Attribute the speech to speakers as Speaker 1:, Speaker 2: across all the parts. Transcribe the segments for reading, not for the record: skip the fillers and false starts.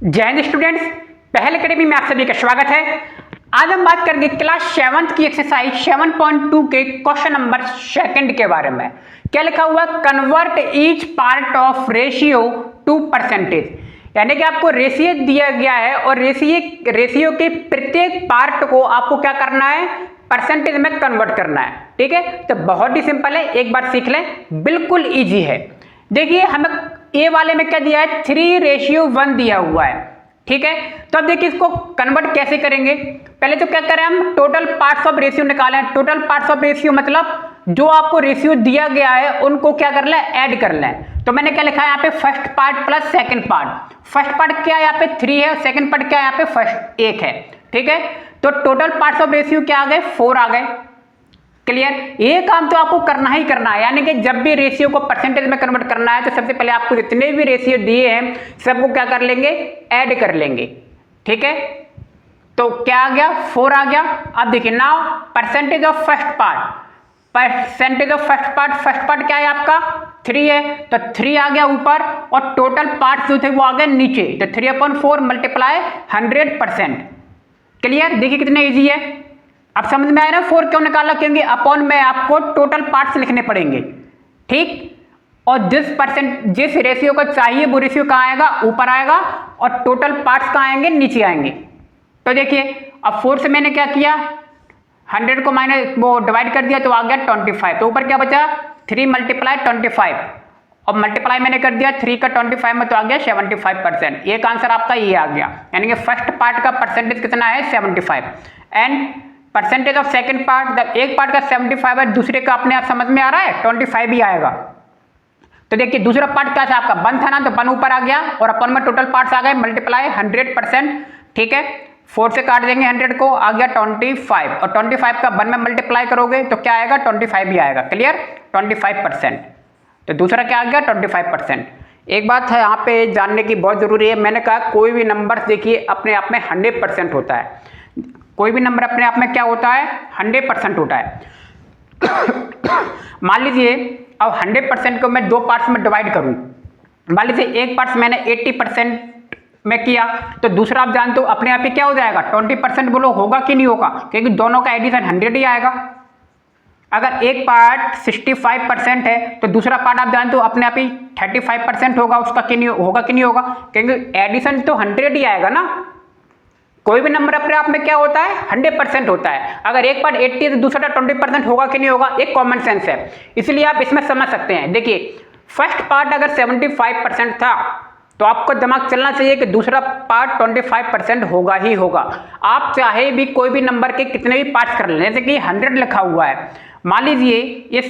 Speaker 1: जय हिंद स्टूडेंट्स, पहल एकेडमी में आप सभी का स्वागत है। आज हम बात करेंगे क्लास 7th की एक्सरसाइज 7.2 के क्वेश्चन नंबर 2 के बारे में। क्या लिखा हुआ है? Convert each part of ratio two percentage, यानी कि आपको रेशियो दिया गया है और रेशियो के प्रत्येक पार्ट को आपको क्या करना है, परसेंटेज में कन्वर्ट करना है। ठीक है, तो बहुत ही सिंपल है, एक बार सीख लें, बिल्कुल ईजी है। देखिए हमें ए वाले में क्या दिया है, 3:1 दिया हुआ है। ठीक है, तो अब देखिए इसको कन्वर्ट कैसे करेंगे। पहले तो क्या करें, हम टोटल पार्ट्स ऑफ रेशियो निकालें। टोटल पार्ट्स ऑफ रेशियो मतलब जो आपको रेशियो दिया गया है उनको क्या कर लें, ऐड कर लें। तो मैंने क्या लिखा है यहाँ पे, first part plus second part. First part क्या है यहाँ पे 3 है, सेकंड पार्ट क्या है यहाँ पे फर्स्ट 1 है। ठीक है, तो टोटल पार्ट्स ऑफ रेशियो क्या आ गए, 4 आ गए। क्लियर, ये काम तो आपको करना ही करना है, यानी कि जब भी रेशियो को परसेंटेज में कन्वर्ट करना है तो सबसे पहले आपको जितने भी रेशियो दिए हैं सबको क्या कर लेंगे, ऐड कर लेंगे। ठीक है, तो क्या आ गया, 4 आ गया। अब देखिए now percentage of first part, percentage of first part क्या है आपका 3 है, तो 3 आ गया ऊपर और टोटल पार्ट जो थे वो आ गए नीचे, तो 3/4 मल्टीप्लाई 100%। क्लियर, देखिए कितने ईजी है। अब समझ में आया ना 4 क्यों निकाला, क्योंकि अपॉन में आपको टोटल पार्ट्स लिखने पड़ेंगे। ठीक, और जिस रेशियो को चाहिए वो रेशियो कहाँ आएगा, ऊपर आएगा, और टोटल पार्ट्स कहाँ आएंगे, नीचे आएंगे। तो देखिए अब 4 से मैंने क्या किया, 100 को डिवाइड कर दिया तो आ गया 25। तो ऊपर क्या बचा, 3 × 25, और मल्टीप्लाई मैंने कर दिया 3 का 25 में, तो आ गया 75%। एक आंसर आपका ये आ गया, यानी कि फर्स्ट पार्ट का परसेंटेज कितना है 75, and percentage of second part, जब एक पार्ट का 75 है दूसरे का अपने आप समझ में आ रहा है 25 ही आएगा। तो देखिए दूसरा पार्ट क्या था आपका, 1 था ना, तो 1 ऊपर आ गया और अपन में टोटल पार्ट्स आ गए मल्टीप्लाई 100%। ठीक है, 4 से काट देंगे 100 को, आ गया 25, और 25 का 1 में मल्टीप्लाई करोगे तो क्या आएगा, 25 ही आएगा। क्लियर, 25%। तो दूसरा क्या आ गया, 25%। एक बात है यहाँ पे जानने की बहुत जरूरी है, मैंने कहा कोई भी नंबर देखिए अपने आप में 100% होता है। कोई भी नंबर अपने आप में क्या होता है, 100% होता है। मान लीजिए अब 100% को मैं 2 पार्ट्स में डिवाइड करूं, मान लीजिए एक पार्ट्स मैंने 80% में किया, तो दूसरा आप जानते हो अपने आप ही क्या हो जाएगा 20%। बोलो होगा कि नहीं होगा, क्योंकि दोनों का एडिशन 100 ही आएगा। अगर एक पार्ट 65% है तो दूसरा पार्ट आप जानते हो अपने आप ही 35% होगा, उसका कि नहीं होगा, कि नहीं होगा, क्योंकि एडिशन तो 100 ही आएगा ना। कोई भी नंबर अपने आप में क्या होता है, 100% होता है। अगर एक पार्ट 80 है तो दूसरा 20% होगा कि नहीं होगा, एक कॉमन सेंस है, इसलिए आप इसमें समझ सकते हैं। देखिए फर्स्ट पार्ट अगर 75% था तो आपको दिमाग चलना चाहिए कि दूसरा पार्ट 25% होगा ही होगा। आप चाहे भी कोई भी नंबर के कितने भी पार्ट्स कर लें, जैसे कि 100 लिखा हुआ है, मान लीजिए ये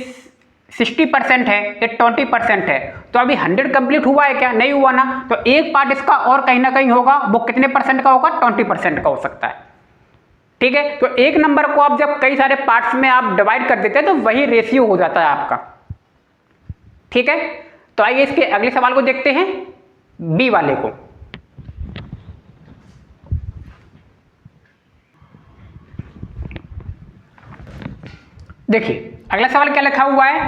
Speaker 1: 60% है, ये 20% है, तो अभी 100 कंप्लीट हुआ है क्या, नहीं हुआ ना। तो एक पार्ट इसका और कहीं ना कहीं होगा, वो कितने परसेंट का होगा, 20% का हो सकता है। ठीक है, तो एक नंबर को आप जब कई सारे पार्ट्स में आप डिवाइड कर देते हैं तो वही रेशियो हो जाता है आपका। ठीक है, तो आइए इसके अगले सवाल को देखते हैं, बी वाले को। देखिए अगला सवाल क्या लिखा हुआ है,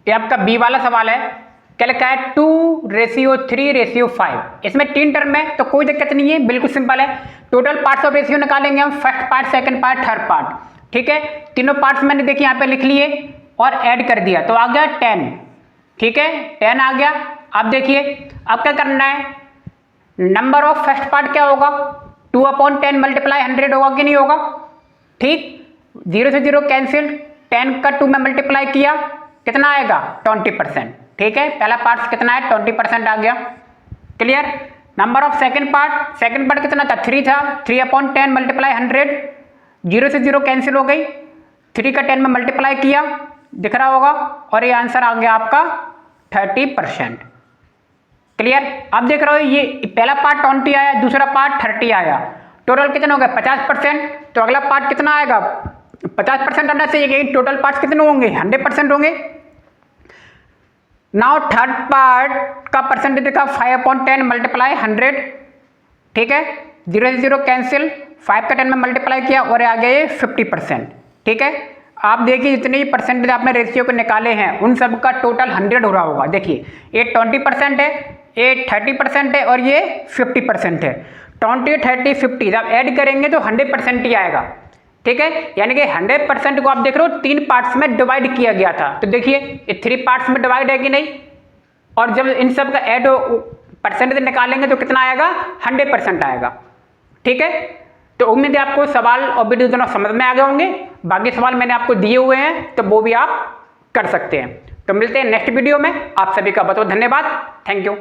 Speaker 1: ये आपका बी वाला सवाल है। क्या लिखा है, 2:3:5। इसमें 3 टर्म है तो कोई दिक्कत नहीं है, बिल्कुल सिंपल है। टोटल पार्ट्स ऑफ रेशियो निकालेंगे हम, first part, second part, third part. ठीक है, तीनों पार्ट्स मैंने देखिए यहाँ पे लिख लिए और ऐड कर दिया, तो आ गया 10। ठीक है, 10 आ गया। अब देखिए अब क्या करना है, नंबर ऑफ फर्स्ट पार्ट क्या होगा, 2/10 मल्टीप्लाई 100 होगा कि नहीं होगा। ठीक, 0 से 0 कैंसिल, 10 का 2 में मल्टीप्लाई किया, कितना आएगा 20%। ठीक है, पहला पार्ट कितना है 20% आ गया। Clear, number of second part कितना था, 3 था, 3/10 मल्टीप्लाई 100, 0 से 0 कैंसिल हो गई, 3 का 10 में मल्टीप्लाई किया, दिख रहा होगा, और ये आंसर आ गया आपका 30%। क्लियर, अब देख रहे हो ये पहला पार्ट 20 आया, दूसरा पार्ट 30 आया, टोटल कितना हो गया 50%। तो अगला पार्ट कितना आएगा, 50% आना चाहिए, टोटल पार्ट्स कितने होंगे 100% होंगे। नाउ थर्ड पार्ट का परसेंटेज देखा 5/10 मल्टीप्लाई 100। ठीक है, 0 से 0 कैंसिल, 5 का 10 में मल्टीप्लाई किया और आ गया ये 50%। ठीक है, आप देखिए जितने भी परसेंटेज आपने रेशियो को निकाले हैं उन सब का टोटल 100 हो रहा होगा। देखिए ये 20% है, ये 30% है और ये 50% है। 20, 30, 50 जब ऐड करेंगे तो 100% ही आएगा। ठीक है, यानी कि 100% को आप देख रहे हो 3 पार्ट्स में डिवाइड किया गया था। तो देखिए ये 3 पार्ट्स में डिवाइड है कि नहीं, और जब इन सब का ऐड परसेंटेज निकालेंगे तो कितना आएगा, 100% आएगा। ठीक है, तो उम्मीद है आपको सवाल और वीडियो दोनों समझ में आ गए होंगे। बाकी सवाल मैंने आपको दिए हुए हैं तो वो भी आप कर सकते हैं। तो मिलते हैं नेक्स्ट वीडियो में। आप सभी का बहुत बहुत धन्यवाद। Thank you.